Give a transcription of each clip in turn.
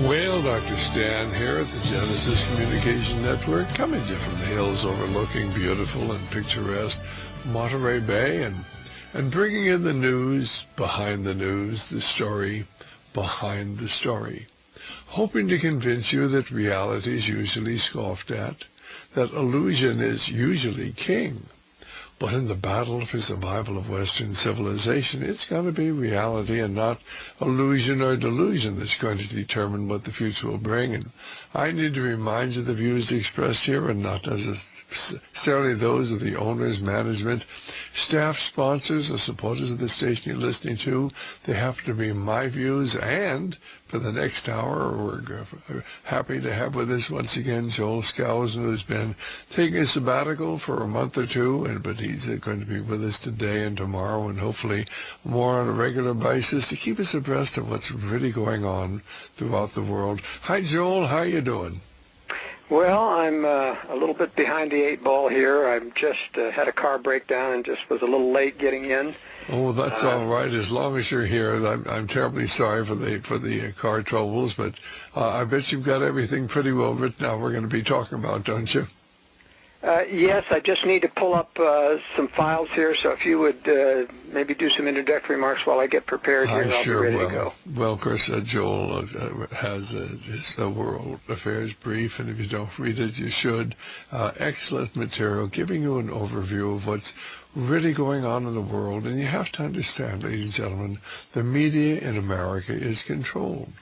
Well, Dr. Stan here at the Genesis Communication Network, coming to you from the hills overlooking beautiful and picturesque Monterey Bay, and bringing in the news behind the news, the story behind the story, hoping to convince you that reality is usually scoffed at, that illusion is usually king. But in the battle for survival of Western civilization, it's going to be reality and not illusion or delusion that's going to determine what the future will bring. And I need to remind you the views expressed here are not necessarily those of the owners, management, staff, sponsors, or supporters of the station you're listening to. They happen to be my views, and for the next hour, we're happy to have with us once again Joel Skousen, who's been taking a sabbatical for a month or two, but he's going to be with us today and tomorrow, and hopefully more on a regular basis to keep us abreast of what's really going on throughout the world. Hi, Joel. How are you doing? Well, I'm a little bit behind the eight ball here. I've just had a car breakdown and just was a little late getting in. Oh, that's all right. As long as you're here, I'm terribly sorry for the car troubles, but I bet you've got everything pretty well written out we're going to be talking about, don't you? Yes, I just need to pull up some files here, so if you would maybe do some introductory remarks while I get prepared here, and I'll be ready to go. Well, of course, Joel has his World Affairs Brief, and if you don't read it, you should. Excellent material, giving you an overview of what's really going on in the world. And you have to understand, ladies and gentlemen, the media in America is controlled.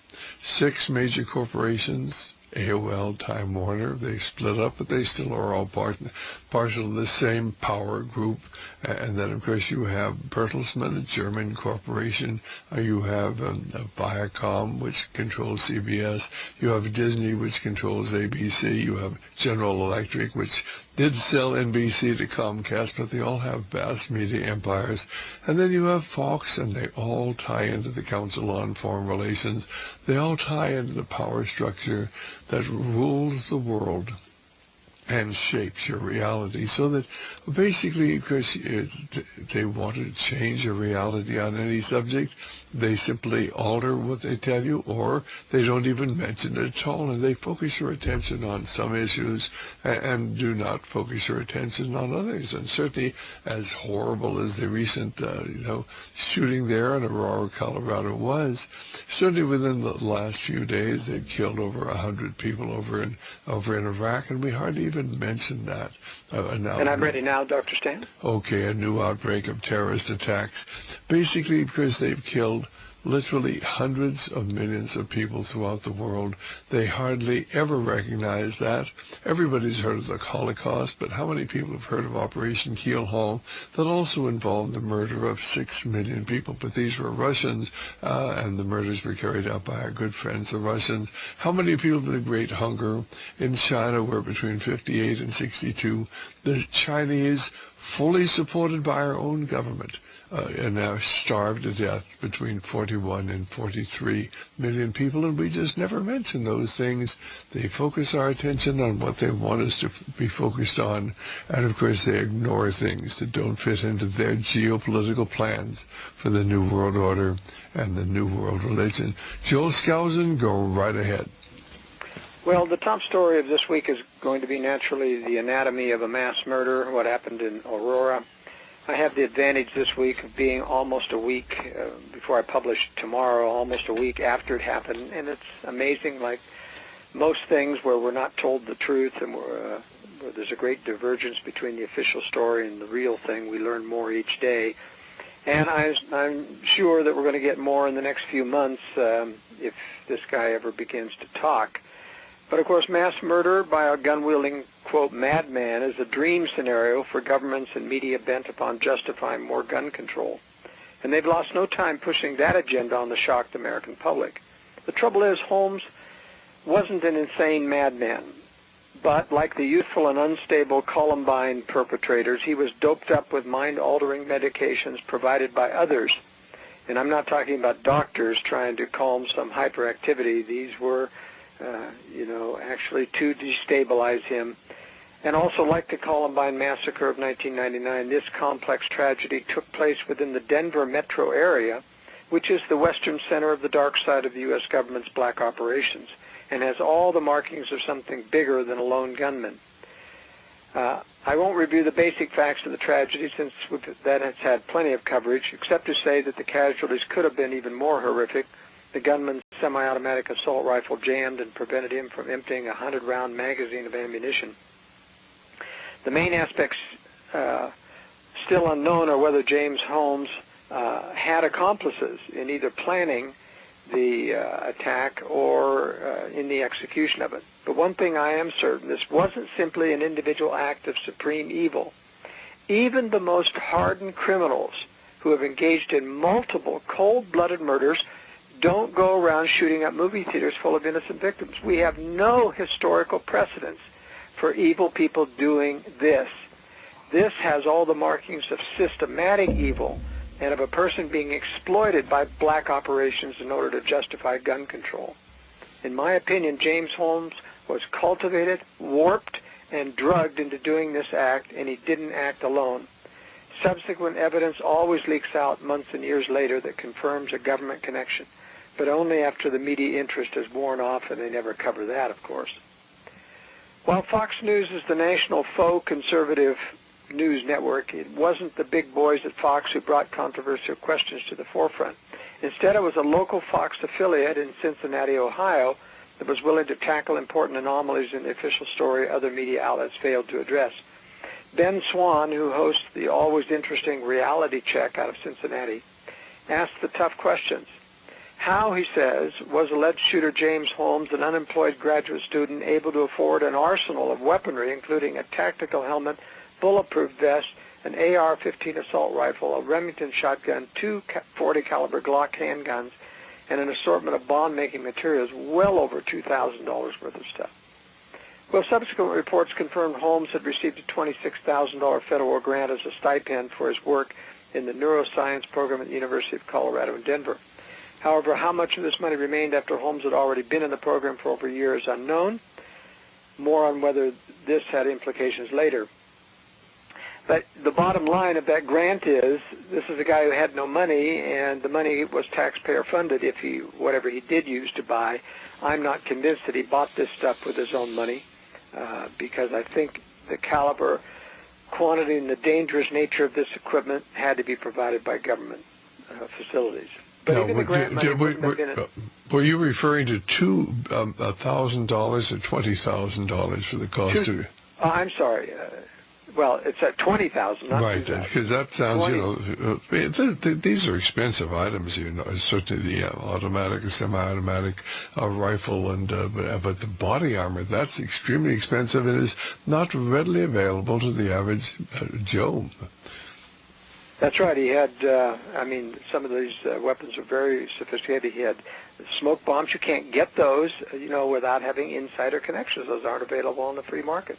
6 major corporations, AOL, Time Warner, they split up, but they still are all partial of the same power group. And then, of course, you have Bertelsmann, a German corporation. You have Viacom, which controls CBS. You have Disney, which controls ABC. You have General Electric, which did sell NBC to Comcast, but they all have vast media empires. And then you have Fox, and they all tie into the Council on Foreign Relations. They all tie into the power structure that rules the world and shapes your reality, so that basically, because they want to change your reality on any subject, they simply alter what they tell you, or they don't even mention it at all, and they focus your attention on some issues and do not focus your attention on others. And certainly, as horrible as the recent shooting there in Aurora, Colorado was, certainly within the last few days they've killed over 100 people over in Iraq, and we hardly even mention that. And I'm ready now, Dr. Stan. Okay, a new outbreak of terrorist attacks, basically because they've killed literally hundreds of millions of people throughout the world. They hardly ever recognize that. Everybody's heard of the Holocaust, but how many people have heard of Operation Keelhaul that also involved the murder of 6 million people? But these were Russians, and the murders were carried out by our good friends, the Russians. How many people in the Great Hunger in China were between 58 and 62? The Chinese, fully supported by our own government, and now starved to death, between 41 and 43 million people, and we just never mention those things. They focus our attention on what they want us to be focused on, and of course they ignore things that don't fit into their geopolitical plans for the New World Order and the New World Religion. Joel Skousen, go right ahead. Well, the top story of this week is going to be naturally the anatomy of a mass murder, what happened in Aurora. I have the advantage this week of being almost a week before I publish tomorrow, almost a week after it happened, and it's amazing, like most things where we're not told the truth and where there's a great divergence between the official story and the real thing. We learn more each day, and I'm sure that we're going to get more in the next few months if this guy ever begins to talk. But of course, mass murder by a gun-wielding, quote, madman is a dream scenario for governments and media bent upon justifying more gun control. And they've lost no time pushing that agenda on the shocked American public. The trouble is, Holmes wasn't an insane madman. But like the youthful and unstable Columbine perpetrators, he was doped up with mind-altering medications provided by others. And I'm not talking about doctors trying to calm some hyperactivity. These were actually to destabilize him. And also, like the Columbine massacre of 1999, this complex tragedy took place within the Denver metro area which is the western center of the dark side of the U.S. government's black operations, and has all the markings of something bigger than a lone gunman. I won't review the basic facts of the tragedy, since that has had plenty of coverage, except to say that the casualties could have been even more horrific. The gunman's semi-automatic assault rifle jammed and prevented him from emptying a 100-round magazine of ammunition. The main aspects still unknown are whether James Holmes had accomplices in either planning the attack or in the execution of it. But one thing I am certain, this wasn't simply an individual act of supreme evil. Even the most hardened criminals who have engaged in multiple cold-blooded murders don't go around shooting up movie theaters full of innocent victims. We have no historical precedence for evil people doing this. This has all the markings of systematic evil and of a person being exploited by black operations in order to justify gun control. In my opinion, James Holmes was cultivated, warped, and drugged into doing this act, and he didn't act alone. Subsequent evidence always leaks out months and years later that confirms a government connection, but only after the media interest has worn off, and they never cover that, of course. While Fox News is the national faux conservative news network, it wasn't the big boys at Fox who brought controversial questions to the forefront. Instead, it was a local Fox affiliate in Cincinnati, Ohio, that was willing to tackle important anomalies in the official story other media outlets failed to address. Ben Swan, who hosts the always interesting Reality Check out of Cincinnati, asked the tough questions. How, he says, was alleged shooter James Holmes, an unemployed graduate student, able to afford an arsenal of weaponry, including a tactical helmet, bulletproof vest, an AR-15 assault rifle, a Remington shotgun, two .40 caliber Glock handguns, and an assortment of bomb-making materials, well over $2,000 worth of stuff? Well, subsequent reports confirmed Holmes had received a $26,000 federal grant as a stipend for his work in the neuroscience program at the University of Colorado in Denver. However, how much of this money remained after Holmes had already been in the program for over a year is unknown. More on whether this had implications later. But the bottom line of that grant is, this is a guy who had no money, and the money was taxpayer funded if whatever he did use to buy. I'm not convinced that he bought this stuff with his own money, because I think the caliber, quantity, and the dangerous nature of this equipment had to be provided by government facilities. But even the grant money wouldn't have been... Were you referring to $1,000 or $20,000 for the cost of... I'm sorry. Well, it's at $20,000, not right, $2,000. because that sounds, these are expensive items, certainly the automatic, semi-automatic rifle, and but the body armor, that's extremely expensive and is not readily available to the average Joe. That's right. He had, some of these weapons are very sophisticated. He had smoke bombs. You can't get those, without having insider connections. Those aren't available on the free market.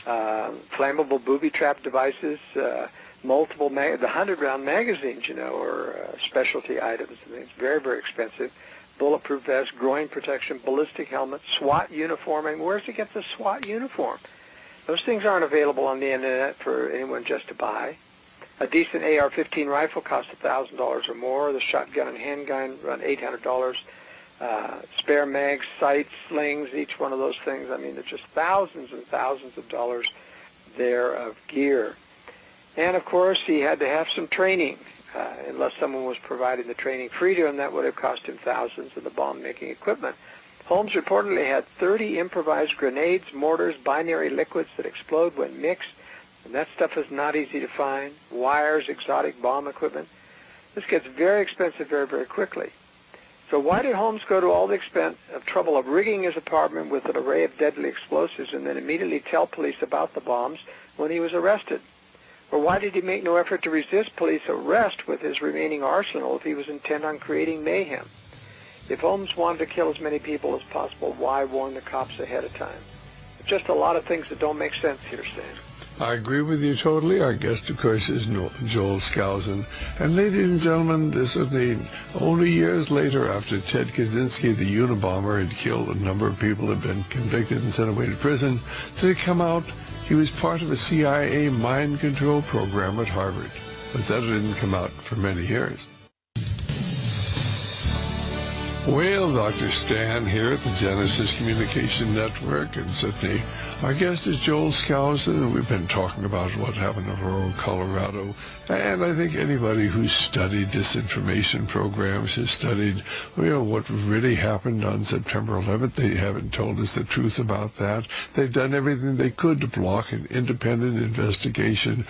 Flammable booby trap devices, multiple, the 100-round magazines, are specialty items. It's very, very expensive. Bulletproof vest, groin protection, ballistic helmet, SWAT uniform. I mean, where's he get the SWAT uniform? Those things aren't available on the internet for anyone just to buy. A decent AR-15 rifle costs $1,000 or more. The shotgun and handgun run $800. Spare mags, sights, slings, each one of those things. I mean, there's just thousands and thousands of dollars there of gear. And, of course, he had to have some training. Unless someone was providing the training free to him, that would have cost him thousands of the bomb-making equipment. Holmes reportedly had 30 improvised grenades, mortars, binary liquids that explode when mixed. And that stuff is not easy to find. Wires, exotic bomb equipment. This gets very expensive very, very quickly. So why did Holmes go to all the expense of trouble of rigging his apartment with an array of deadly explosives and then immediately tell police about the bombs when he was arrested? Or why did he make no effort to resist police arrest with his remaining arsenal if he was intent on creating mayhem? If Holmes wanted to kill as many people as possible, why warn the cops ahead of time? Just a lot of things that don't make sense here, Stan. I agree with you totally. Our guest, of course, is Joel Skousen. And ladies and gentlemen, this is only years later after Ted Kaczynski, the Unabomber, had killed a number of people, had been convicted and sent away to prison, to come out, he was part of a CIA mind control program at Harvard. But that didn't come out for many years. Well, Dr. Stan here at the Genesis Communication Network, and certainly our guest is Joel Skousen, and we've been talking about what happened in Aurora, Colorado. And I think anybody who's studied disinformation programs has studied, what really happened on September 11th. They haven't told us the truth about that. They've done everything they could to block an independent investigation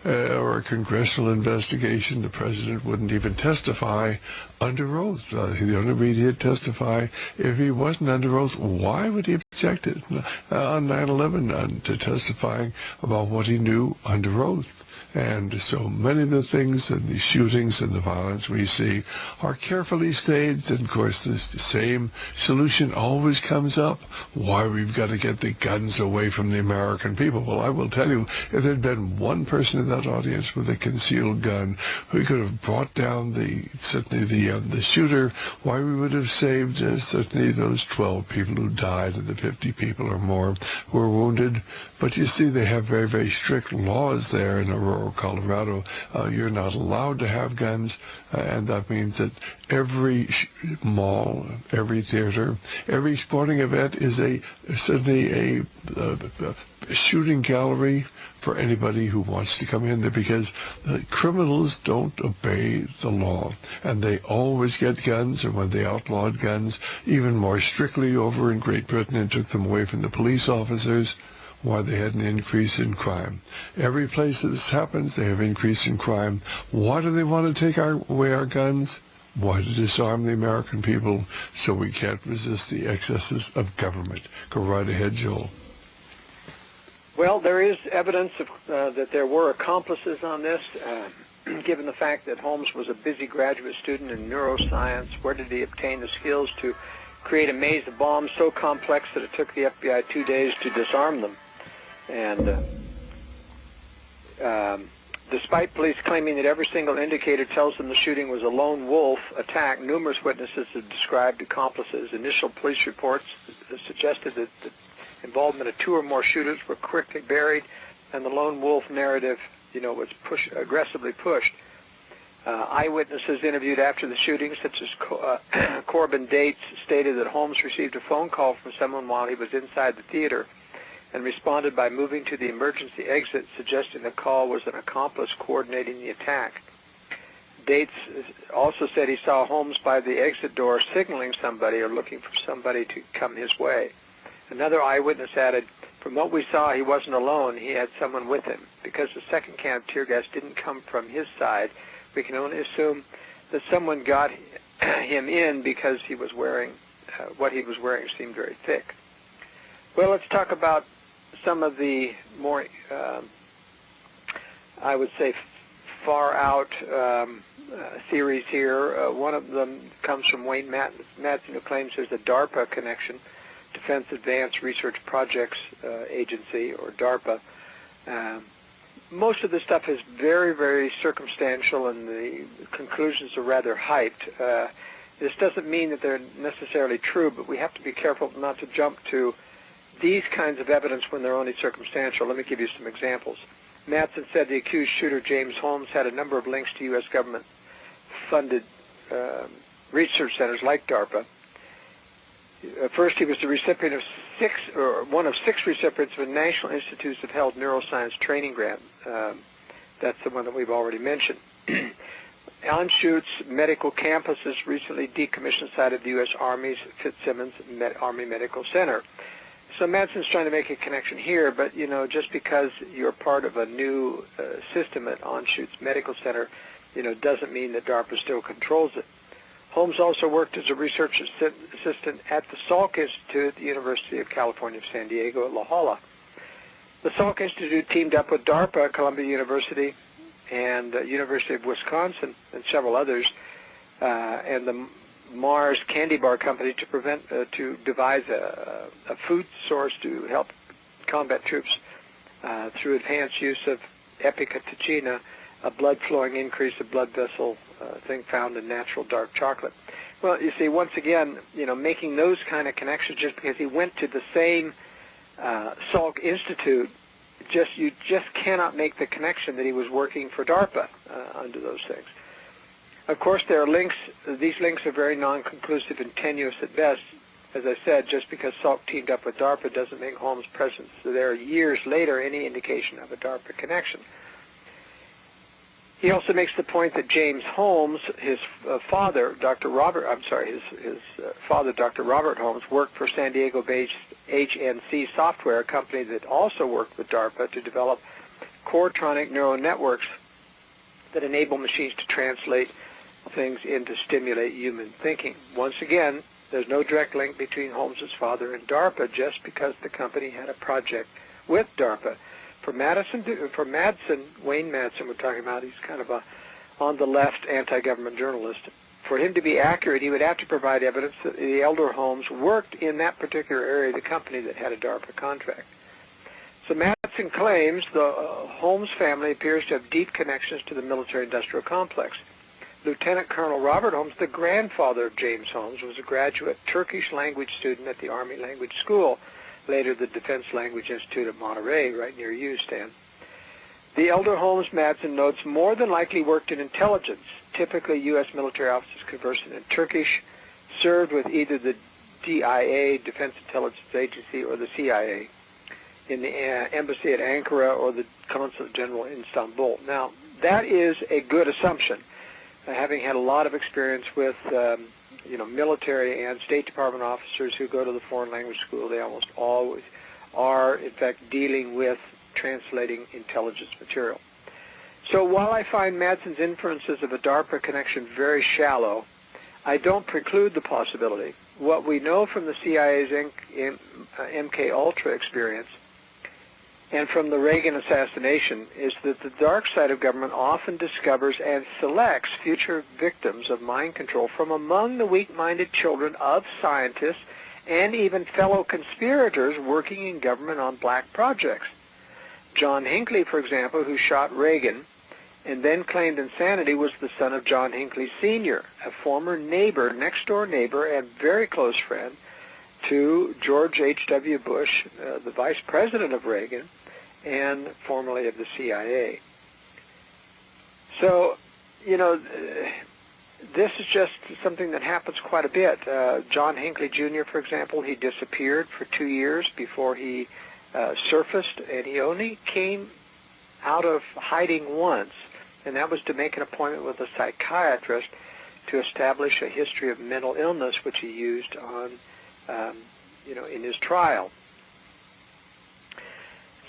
or a congressional investigation. The president wouldn't even testify under oath. The only way he'd testify if he wasn't under oath. Why would he object it on 9/11 to testifying about what he knew under oath? And so many of the things and the shootings and the violence we see are carefully staged. And of course, the same solution always comes up: why we've got to get the guns away from the American people. Well, I will tell you, if there had been one person in that audience with a concealed gun who could have brought down the shooter, why we would have saved certainly those 12 people who died and the 50 people or more who were wounded. But you see, they have very, very strict laws there in Aurora, Colorado. You're not allowed to have guns, and that means that every mall, every theater, every sporting event is certainly a shooting gallery for anybody who wants to come in there, because the criminals don't obey the law, and they always get guns. And when they outlawed guns even more strictly over in Great Britain and took them away from the police officers, why, they had an increase in crime. Every place that this happens, they have increase in crime. Why do they want to take away our guns? Why, to disarm the American people so we can't resist the excesses of government. Go right ahead, Joel. Well, there is evidence that there were accomplices on this. Given the fact that Holmes was a busy graduate student in neuroscience, where did he obtain the skills to create a maze of bombs so complex that it took the FBI 2 days to disarm them? And despite police claiming that every single indicator tells them the shooting was a lone wolf attack, numerous witnesses have described accomplices. Initial police reports suggested that the involvement of 2 or more shooters were quickly buried, and the lone wolf narrative, was aggressively pushed. Eyewitnesses interviewed after the shooting, such as Corbin Dates, stated that Holmes received a phone call from someone while he was inside the theater and responded by moving to the emergency exit, suggesting the call was an accomplice coordinating the attack. Dates also said he saw Holmes by the exit door signaling somebody or looking for somebody to come his way. Another eyewitness added, "From what we saw, he wasn't alone. He had someone with him. Because the second can of tear gas didn't come from his side, we can only assume that someone got him in because he was wearing, what he was wearing seemed very thick." Well, let's talk about some of the more, I would say, far out theories here. One of them comes from Wayne Madsen, who claims there's a DARPA connection, Defense Advanced Research Projects Agency, or DARPA. Most of this stuff is very, very circumstantial, and the conclusions are rather hyped. This doesn't mean that they're necessarily true, but we have to be careful not to jump to these kinds of evidence when they're only circumstantial. Let me give you some examples. Madsen said the accused shooter, James Holmes, had a number of links to U.S. government-funded research centers like DARPA. First, he was the recipient of one of six recipients of a National Institutes of Health Neuroscience training grant. That's the one that we've already mentioned. Anschutz Medical Campus has recently decommissioned site of the U.S. Army's Fitzsimmons Army Medical Center. So Madsen's trying to make a connection here, but just because you're part of a new system at Anschutz Medical Center, doesn't mean that DARPA still controls it. Holmes also worked as a research assistant at the Salk Institute at the University of California, San Diego at La Jolla. The Salk Institute teamed up with DARPA, Columbine University, and University of Wisconsin, and several others, and the Mars Candy Bar Company to devise a food source to help combat troops through enhanced use of epicatechina, a blood-flowing increase of blood vessel thing found in natural dark chocolate. Well, you see, once again, making those kind of connections just because he went to the same Salk Institute, you just cannot make the connection that he was working for DARPA under those things. Of course, there are links. These links are very non-conclusive and tenuous at best. As I said, just because Salk teamed up with DARPA doesn't make Holmes' presence there years later any indication of a DARPA connection. He also makes the point that James Holmes, his father, Dr. Robert Holmes, worked for San Diego-based HNC Software, a company that also worked with DARPA to develop coretronic neural networks that enable machines to translate things and to stimulate human thinking. Once again, there's no direct link between Holmes' father and DARPA just because the company had a project with DARPA. For Madsen, Wayne Madsen we're talking about, he's kind of a on-the-left anti-government journalist. For him to be accurate, he would have to provide evidence that the elder Holmes worked in that particular area of the company that had a DARPA contract. So Madsen claims the Holmes family appears to have deep connections to the military-industrial complex. Lieutenant Colonel Robert Holmes, the grandfather of James Holmes, was a graduate Turkish language student at the Army Language School, later the Defense Language Institute of Monterey, right near you, Stan. The elder Holmes, Madsen notes, more than likely worked in intelligence, typically U.S. military officers conversant in Turkish, served with either the DIA, Defense Intelligence Agency, or the CIA, in the embassy at Ankara or the Consulate General in Istanbul. Now, that is a good assumption. Having had a lot of experience with military and State Department officers who go to the foreign language school, they almost always are, in fact, dealing with translating intelligence material. So while I find Madsen's inferences of a DARPA connection very shallow, I don't preclude the possibility. What we know from the CIA's MK-Ultra experience and from the Reagan assassination is that the dark side of government often discovers and selects future victims of mind control from among the weak-minded children of scientists and even fellow conspirators working in government on black projects. John Hinckley, for example, who shot Reagan and then claimed insanity, was the son of John Hinckley Sr., a former neighbor, next-door neighbor, and very close friend to George H.W. Bush, the vice president of Reagan, and formerly of the CIA. So, this is just something that happens quite a bit. John Hinckley Jr., for example, he disappeared for 2 years before he surfaced, and he only came out of hiding once, and that was to make an appointment with a psychiatrist to establish a history of mental illness, which he used on, in his trial.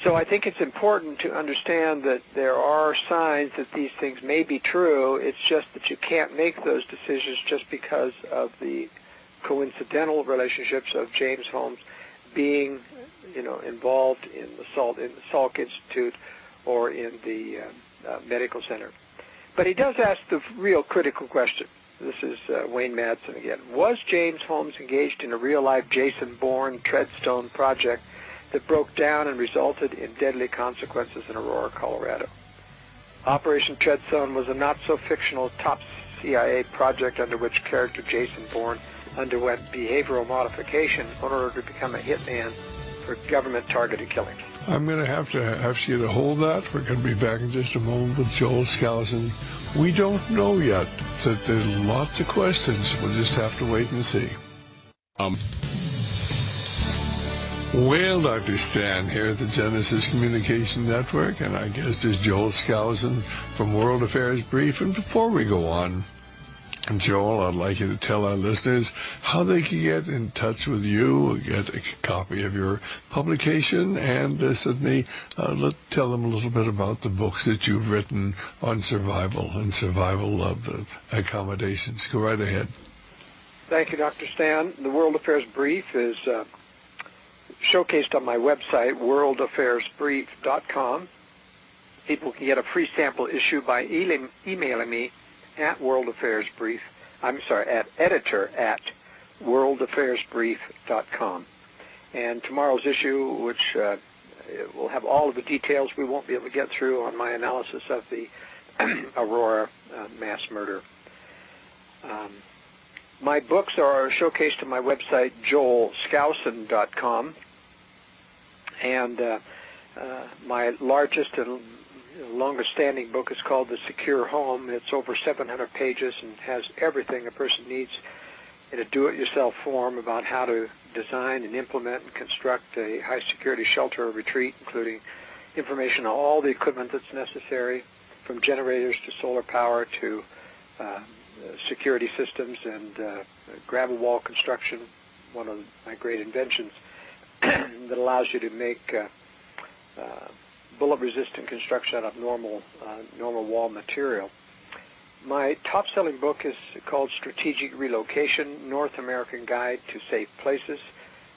So I think it's important to understand that there are signs that these things may be true. It's just that you can't make those decisions just because of the coincidental relationships of James Holmes being, involved in the Salk Institute or in the medical center. But he does ask the real critical question. This is Wayne Madsen again. Was James Holmes engaged in a real-life Jason Bourne Treadstone project that broke down and resulted in deadly consequences in Aurora, Colorado? Operation Treadstone was a not-so-fictional top CIA project under which character Jason Bourne underwent behavioral modification in order to become a hitman for government-targeted killings. I'm going to have you to hold that. We're going to be back in just a moment with Joel Skousen. We don't know yet. So there's lots of questions. We'll just have to wait and see. Well, Dr. Stan here at the Genesis Communication Network, and I guess this is Joel Skousen from World Affairs Brief. And before we go on, Joel, I'd like you to tell our listeners how they can get in touch with you, get a copy of your publication, and certainly tell them a little bit about the books that you've written on survival and survival of accommodations. Go right ahead. Thank you, Dr. Stan. The World Affairs Brief is showcased on my website, worldaffairsbrief.com. People can get a free sample issue by emailing me at at editor@worldaffairsbrief.com. And tomorrow's issue, which will have all of the details we won't be able to get through on my analysis of the Aurora mass murder. My books are showcased on my website, joelskousen.com. And my largest and longest-standing book is called The Secure Home. It's over 700 pages and has everything a person needs in a do-it-yourself form about how to design and implement and construct a high-security shelter or retreat, including information on all the equipment that's necessary, from generators to solar power to security systems and gravel wall construction, one of my great inventions that allows you to make bullet-resistant construction out of normal wall material. My top-selling book is called Strategic Relocation, North American Guide to Safe Places.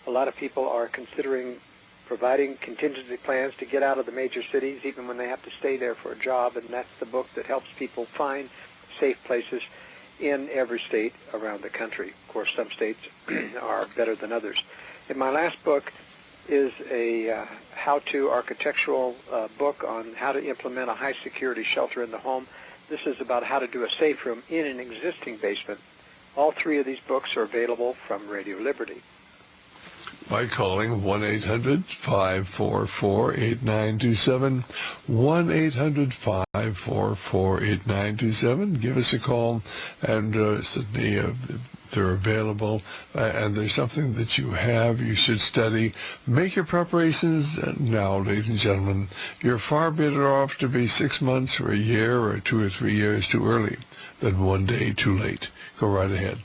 A lot of people are considering providing contingency plans to get out of the major cities, even when they have to stay there for a job, and that's the book that helps people find safe places in every state around the country. Of course, some states are better than others. And my last book is a how-to architectural book on how to implement a high-security shelter in the home. This is about how to do a safe room in an existing basement. All three of these books are available from Radio Liberty. By calling 1-800-544-8927, 1-800-544-8927. Give us a call, and certainly they're available, and there's something that you should study. Make your preparations now, ladies and gentlemen. You're far better off to be 6 months or a year or 2 or 3 years too early than one day too late. Go right ahead.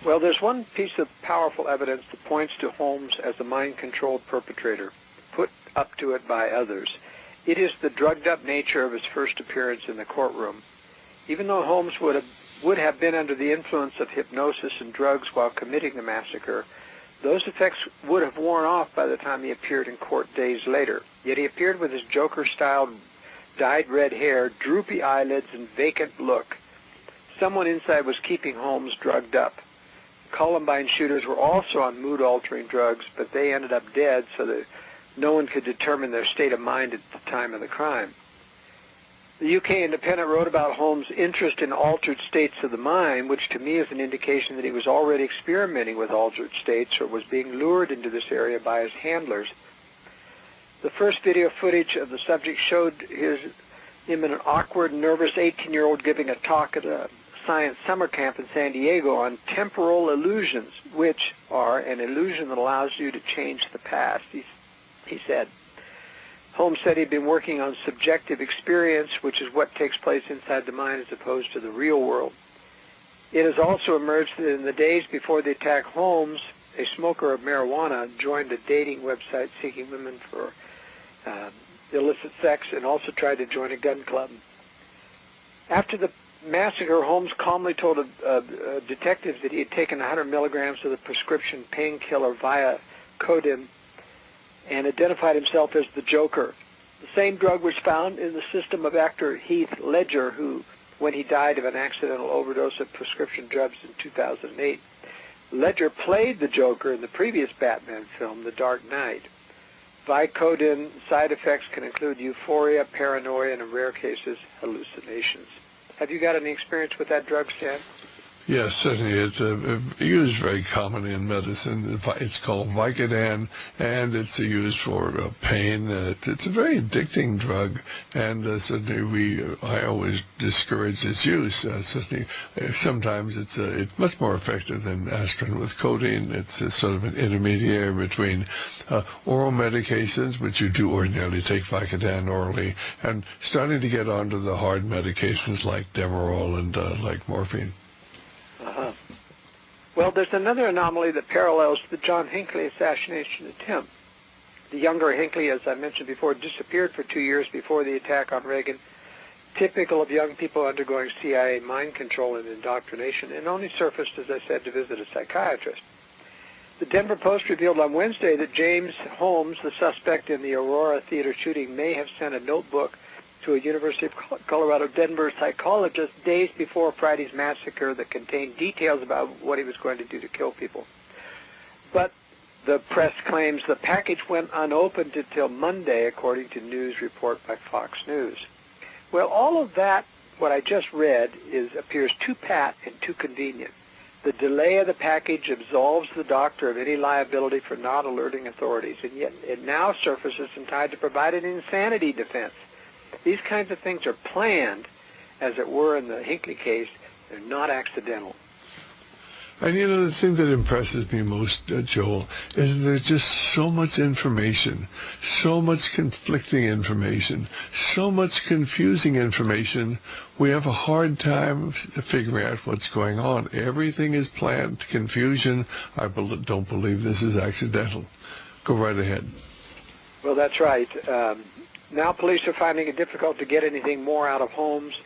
Well, there's one piece of powerful evidence that points to Holmes as a mind-controlled perpetrator, put up to it by others. It is the drugged-up nature of his first appearance in the courtroom. Even though Holmes would have been under the influence of hypnosis and drugs while committing the massacre, those effects would have worn off by the time he appeared in court days later. Yet he appeared with his Joker-styled dyed red hair, droopy eyelids, and vacant look. Someone inside was keeping Holmes drugged up. Columbine shooters were also on mood-altering drugs, but they ended up dead so that no one could determine their state of mind at the time of the crime. The UK Independent wrote about Holmes' interest in altered states of the mind, which to me is an indication that he was already experimenting with altered states or was being lured into this area by his handlers. The first video footage of the subject showed him in an awkward, nervous 18-year-old giving a talk at a science summer camp in San Diego on temporal illusions, which are an illusion that allows you to change the past, he said. Holmes said he'd been working on subjective experience, which is what takes place inside the mind as opposed to the real world. It has also emerged that in the days before the attack, Holmes, a smoker of marijuana, joined a dating website seeking women for illicit sex and also tried to join a gun club. After the massacre, Holmes calmly told detectives that he had taken 100 milligrams of the prescription painkiller via codeine and identified himself as the Joker. The same drug was found in the system of actor Heath Ledger, who, when he died of an accidental overdose of prescription drugs in 2008, Ledger played the Joker in the previous Batman film, The Dark Knight. Vicodin side effects can include euphoria, paranoia, and in rare cases, hallucinations. Have you got any experience with that drug, Stan? Yes, certainly. It's used very commonly in medicine. It's called Vicodin, and it's used for pain. It's a very addicting drug, and certainly I always discourage its use. Certainly, sometimes it's much more effective than aspirin with codeine. It's sort of an intermediary between oral medications, which you do ordinarily take Vicodin orally, and starting to get onto the hard medications like Demerol and like morphine. Well, there's another anomaly that parallels the John Hinckley assassination attempt. The younger Hinckley, as I mentioned before, disappeared for 2 years before the attack on Reagan, typical of young people undergoing CIA mind control and indoctrination, and only surfaced, as I said, to visit a psychiatrist. The Denver Post revealed on Wednesday that James Holmes, the suspect in the Aurora theater shooting, may have sent a notebook to a University of Colorado Denver psychologist days before Friday's massacre that contained details about what he was going to do to kill people. But the press claims the package went unopened until Monday, according to news report by Fox News. Well, all of that, what I just read, appears too pat and too convenient. The delay of the package absolves the doctor of any liability for not alerting authorities, and yet it now surfaces and tried to provide an insanity defense. These kinds of things are planned, as it were in the Hinckley case. They're not accidental. And you know, the thing that impresses me most, Joel, is there's just so much information, so much conflicting information, so much confusing information, we have a hard time figuring out what's going on. Everything is planned. Confusion, I don't believe this is accidental. Go right ahead. Well, that's right. Now police are finding it difficult to get anything more out of Holmes.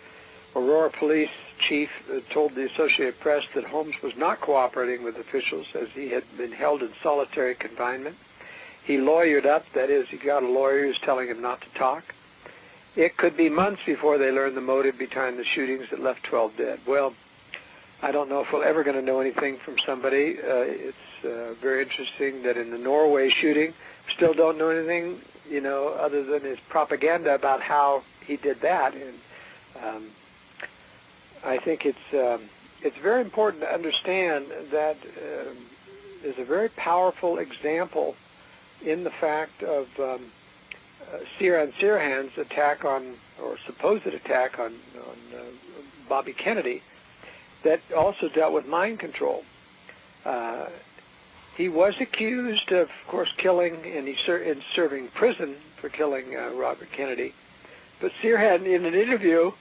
Aurora police chief told the Associated Press that Holmes was not cooperating with officials as he had been held in solitary confinement. He lawyered up, that is, he got a lawyer who's telling him not to talk. It could be months before they learn the motive behind the shootings that left 12 dead. Well, I don't know if we're ever going to know anything from somebody. It's very interesting that in the Norway shooting, still don't know anything, you know, other than his propaganda about how he did that. And I think it's very important to understand that there's a very powerful example in the fact of Sirhan Sirhan's attack on, or supposed attack on Bobby Kennedy, that also dealt with mind control. He was accused of course, killing, and he's serving prison for killing Robert Kennedy. But Sirhan, in an interview,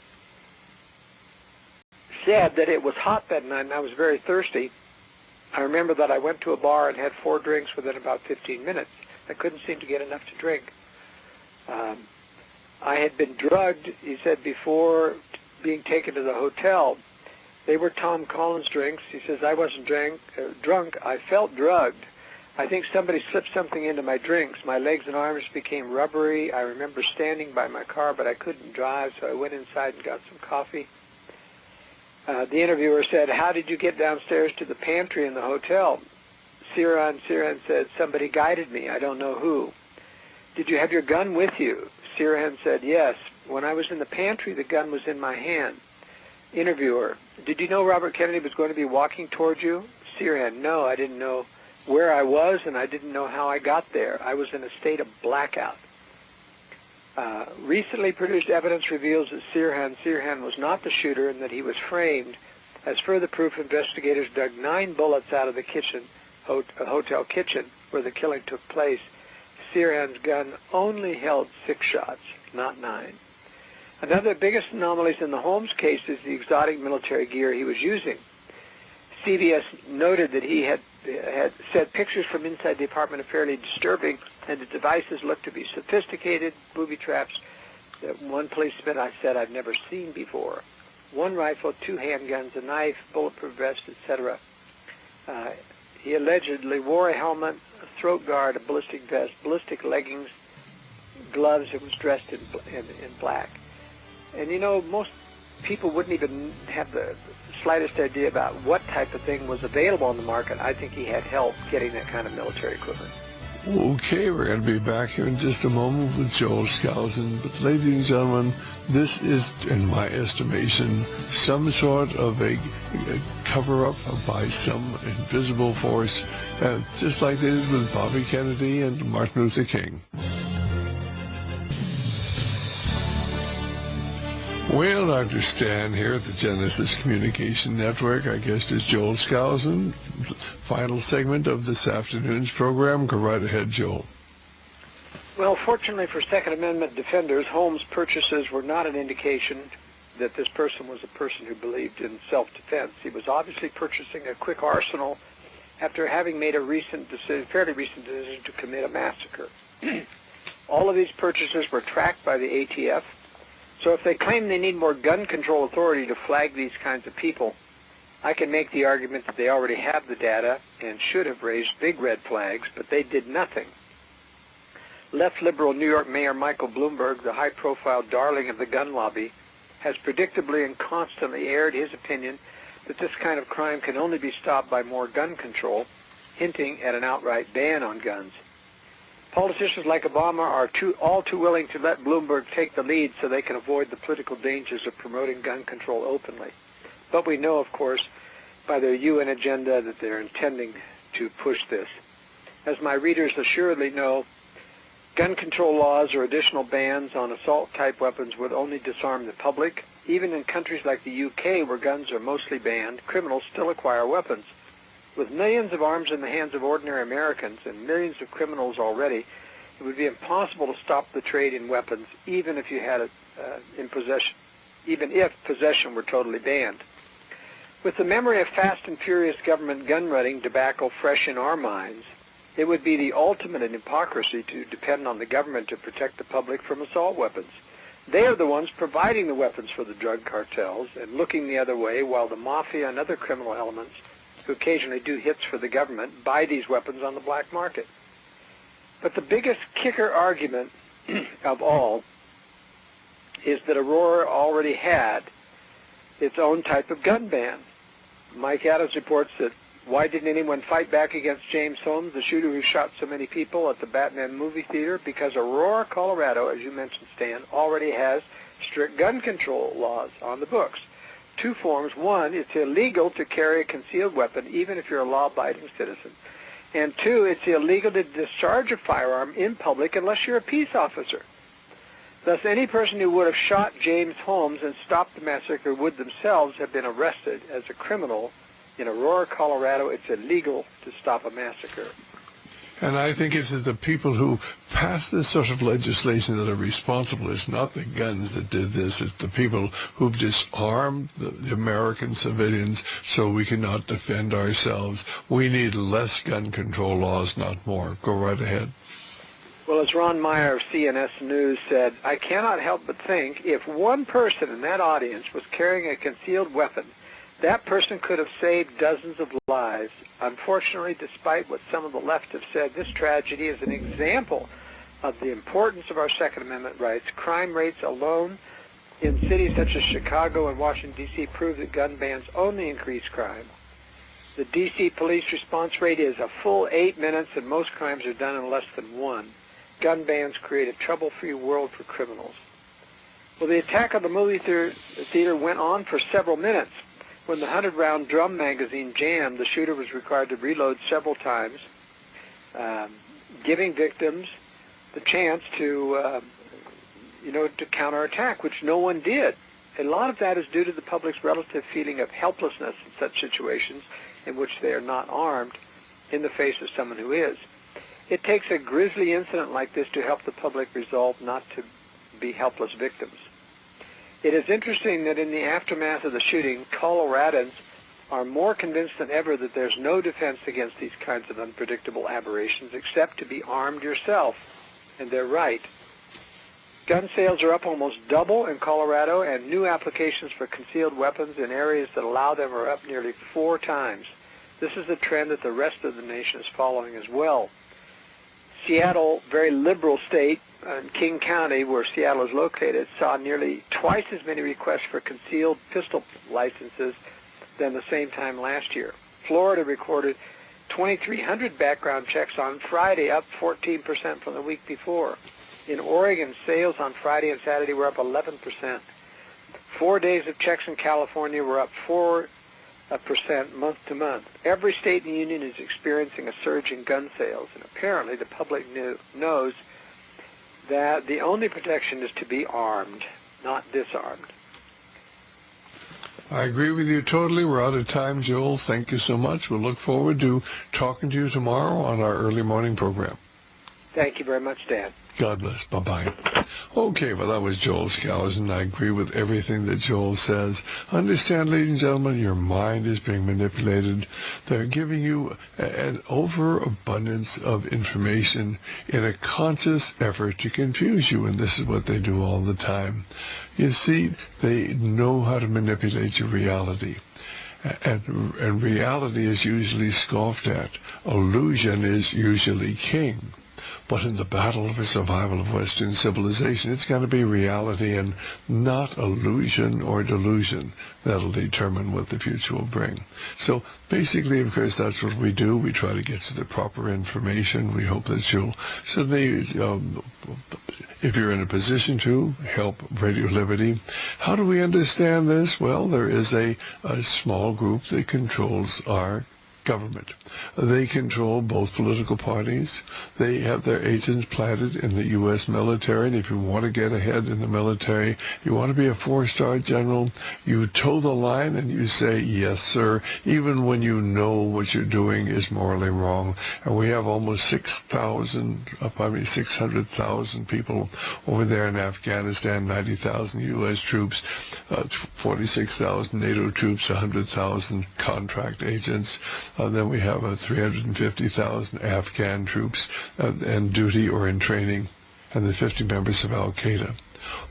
said that it was hot that night and I was very thirsty. I remember that I went to a bar and had 4 drinks within about 15 minutes. I couldn't seem to get enough to drink. I had been drugged, he said, before being taken to the hotel. They were Tom Collins drinks. He says, I wasn't drunk, I felt drugged. I think somebody slipped something into my drinks. My legs and arms became rubbery. I remember standing by my car, but I couldn't drive, so I went inside and got some coffee. The interviewer said, how did you get downstairs to the pantry in the hotel? Sirhan said, somebody guided me. I don't know who. Did you have your gun with you? Sirhan said, yes. When I was in the pantry, the gun was in my hand. Interviewer, did you know Robert Kennedy was going to be walking toward you? Sirhan, no, I didn't know where I was, and I didn't know how I got there. I was in a state of blackout. Recently produced evidence reveals that Sirhan was not the shooter and that he was framed. As further proof, investigators dug 9 bullets out of the kitchen, hotel kitchen, where the killing took place. Sirhan's gun only held 6 shots, not 9. Another of the biggest anomalies in the Holmes case is the exotic military gear he was using. CBS noted that he had said pictures from inside the apartment are fairly disturbing, and the devices looked to be sophisticated, booby traps that one policeman I said I've never seen before. 1 rifle, 2 handguns, a knife, bulletproof vest, etc. He allegedly wore a helmet, a throat guard, a ballistic vest, ballistic leggings, gloves, and was dressed in black. And you know, most people wouldn't even have the slightest idea about what type of thing was available on the market. I think he had help getting that kind of military equipment. Okay, we're going to be back here in just a moment with Joel Skousen. But ladies and gentlemen, this is, in my estimation, some sort of a cover-up by some invisible force, just like they did with Bobby Kennedy and Martin Luther King. Well, Dr. Stan here at the Genesis Communication Network. Our guest is Joel Skousen. Final segment of this afternoon's program. Go right ahead, Joel. Well, fortunately for Second Amendment defenders, Holmes' purchases were not an indication that this person was a person who believed in self-defense. He was obviously purchasing a quick arsenal after having made a fairly recent decision to commit a massacre. All of these purchases were tracked by the ATF. So if they claim they need more gun control authority to flag these kinds of people, I can make the argument that they already have the data and should have raised big red flags, but they did nothing. Left liberal New York Mayor Michael Bloomberg, the high-profile darling of the gun lobby, has predictably and constantly aired his opinion that this kind of crime can only be stopped by more gun control, hinting at an outright ban on guns. Politicians like Obama are all too willing to let Bloomberg take the lead so they can avoid the political dangers of promoting gun control openly. But we know, of course, by their UN agenda that they're intending to push this. As my readers assuredly know, Gun control laws or additional bans on assault-type weapons would only disarm the public. Even in countries like the UK, where guns are mostly banned, criminals still acquire weapons. With millions of arms in the hands of ordinary Americans and millions of criminals already, it would be impossible to stop the trade in weapons, even if you had it in possession, even if possession were totally banned. With the memory of fast and furious government gun-running debacle fresh in our minds, it would be the ultimate in hypocrisy to depend on the government to protect the public from assault weapons. They are the ones providing the weapons for the drug cartels and looking the other way while the mafia and other criminal elements who occasionally do hits for the government buy these weapons on the black market. But the biggest kicker argument of all is that Aurora already had its own type of gun ban. Mike Adams reports that why didn't anyone fight back against James Holmes, the shooter who shot so many people at the Batman movie theater? Because Aurora, Colorado, as you mentioned, Stan, already has strict gun control laws on the books. Two forms. One, it's illegal to carry a concealed weapon even if you're a law-abiding citizen. And two, it's illegal to discharge a firearm in public unless you're a peace officer. Thus, any person who would have shot James Holmes and stopped the massacre would themselves have been arrested as a criminal. In Aurora, Colorado, it's illegal to stop a massacre. And I think it's the people who pass this sort of legislation that are responsible. It's not the guns that did this. It's the people who've disarmed the American civilians so we cannot defend ourselves. We need less gun control laws, not more. Go right ahead. Well, as Ron Meyer of CNS News said, I cannot help but think if one person in that audience was carrying a concealed weapon, that person could have saved dozens of lives. Unfortunately, despite what some of the left have said, this tragedy is an example of the importance of our Second Amendment rights. Crime rates alone in cities such as Chicago and Washington, D.C. prove that gun bans only increase crime. The D.C. police response rate is a full 8 minutes, and most crimes are done in less than one. Gun bans create a trouble-free world for criminals. Well, the attack on the movie theater went on for several minutes. When the 100-round drum magazine jammed, the shooter was required to reload several times, giving victims the chance to counterattack, which no one did. A lot of that is due to the public's relative feeling of helplessness in such situations in which they are not armed in the face of someone who is. It takes a grisly incident like this to help the public resolve not to be helpless victims. It is interesting that in the aftermath of the shooting, Coloradans are more convinced than ever that there's no defense against these kinds of unpredictable aberrations except to be armed yourself, and they're right. Gun sales are up almost double in Colorado, and new applications for concealed weapons in areas that allow them are up nearly 4 times. This is a trend that the rest of the nation is following as well. Seattle, very liberal state, King County, where Seattle is located, saw nearly twice as many requests for concealed pistol licenses than the same time last year. Florida recorded 2,300 background checks on Friday, up 14% from the week before. In Oregon, sales on Friday and Saturday were up 11%. 4 days of checks in California were up 4% month to month. Every state in the union is experiencing a surge in gun sales, and apparently the public knows that the only protection is to be armed, not disarmed. I agree with you totally. We're out of time, Joel. Thank you so much. We'll look forward to talking to you tomorrow on our early morning program. Thank you very much, Dan. God bless. Bye-bye. Okay, well, that was Joel Skousen. I agree with everything that Joel says. Understand, ladies and gentlemen, your mind is being manipulated. They're giving you an overabundance of information in a conscious effort to confuse you, and this is what they do all the time. You see, they know how to manipulate your reality. And reality is usually scoffed at. Illusion is usually king. But in the battle for survival of Western civilization, it's going to be reality and not illusion or delusion that'll determine what the future will bring. So basically, of course, that's what we do. We try to get to the proper information. We hope that you'll certainly, if you're in a position to, help Radio Liberty. How do we understand this? Well, there is a small group that controls our government. They control both political parties. They have their agents planted in the U.S. military, and if you want to get ahead in the military, you want to be a four-star general, you toe the line and you say, yes, sir, even when you know what you're doing is morally wrong. And we have almost 600,000 people over there in Afghanistan, 90,000 U.S. troops, 46,000 NATO troops, 100,000 contract agents. Then we have 350,000 Afghan troops in duty or in training, and the 50 members of Al-Qaeda.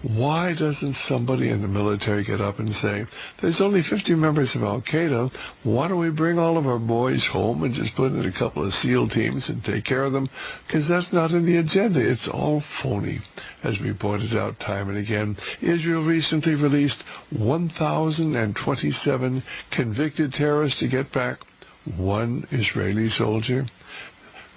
Why doesn't somebody in the military get up and say, there's only 50 members of Al-Qaeda, why don't we bring all of our boys home and just put in a couple of SEAL teams and take care of them? Because that's not in the agenda. It's all phony, as we pointed out time and again. Israel recently released 1,027 convicted terrorists to get back one Israeli soldier.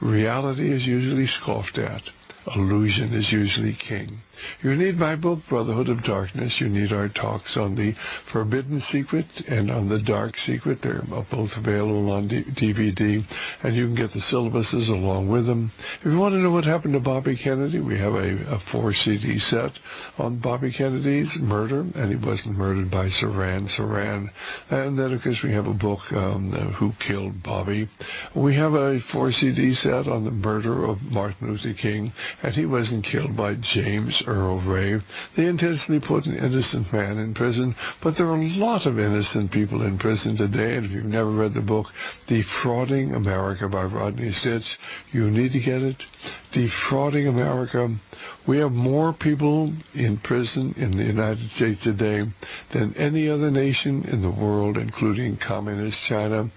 Reality is usually scoffed at. Illusion is usually king. You need my book, Brotherhood of Darkness. You need our talks on the Forbidden Secret and on the Dark Secret. They're both available on DVD, and you can get the syllabuses along with them. If you want to know what happened to Bobby Kennedy, we have a 4-CD set on Bobby Kennedy's murder, and he wasn't murdered by Saran. And then, of course, we have a book, Who Killed Bobby. We have a 4-CD set on the murder of Martin Luther King, and he wasn't killed by James Earl Ray. They intentionally put an innocent man in prison, but there are a lot of innocent people in prison today, and if you've never read the book Defrauding America by Rodney Stitch, you need to get it. Defrauding America. We have more people in prison in the United States today than any other nation in the world, including communist China.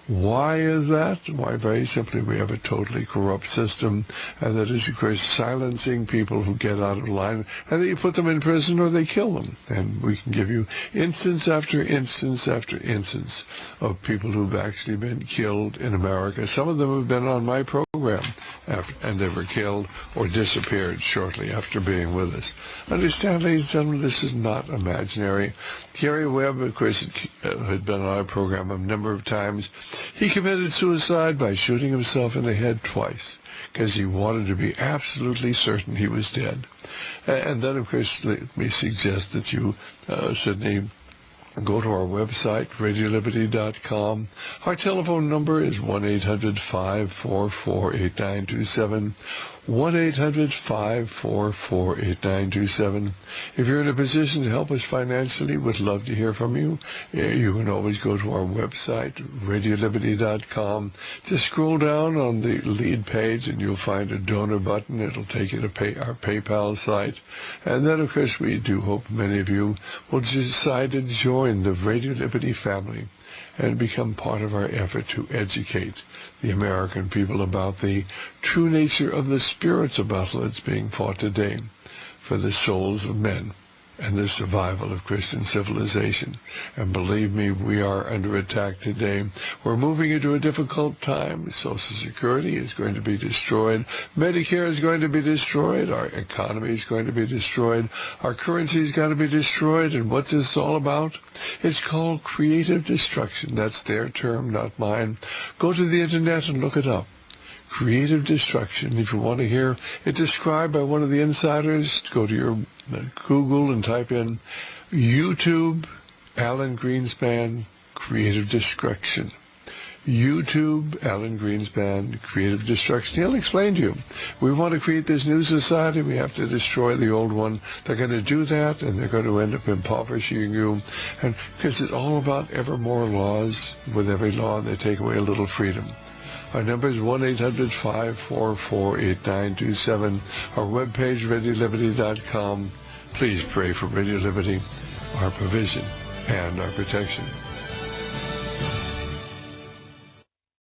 Why is that? Why, very simply, we have a totally corrupt system, and that is, of course, silencing people who get out of line, and then you put them in prison or they kill them. And we can give you instance after instance after instance of people who've actually been killed in America. Some of them have been on my program, and they were killed or disappeared shortly after being with us. Understand, ladies and gentlemen, this is not imaginary. Gary Webb, of course, had been on our program a number of times. He committed suicide by shooting himself in the head twice because he wanted to be absolutely certain he was dead. And then, of course, let me suggest that you, Sydney, go to our website, radioliberty.com. Our telephone number is 1-800-544-8927, 1-800-544-8927. If you're in a position to help us financially, we'd love to hear from you. You can always go to our website, radioliberty.com. Just scroll down on the lead page and you'll find a donor button. It'll take you to our PayPal site. And then, of course, we do hope many of you will decide to join the Radio Liberty family and become part of our effort to educate the American people about the true nature of the spiritual battle that's being fought today for the souls of men and the survival of Christian civilization. And believe me, we are under attack today. We're moving into a difficult time. Social Security is going to be destroyed. Medicare is going to be destroyed. Our economy is going to be destroyed. Our currency is going to be destroyed. And what's this all about? It's called creative destruction. That's their term, not mine. Go to the internet and look it up. Creative destruction. If you want to hear it described by one of the insiders, go to your Google and type in YouTube, Alan Greenspan, creative destruction. YouTube, Alan Greenspan, creative destruction. He'll explain to you. We want to create this new society. We have to destroy the old one. They're going to do that, and they're going to end up impoverishing you. And because it's all about ever more laws. With every law, they take away a little freedom. Our number is 1-800-544-8927. Our webpage, radioliberty.com. Please pray for Radio Liberty, our provision, and our protection.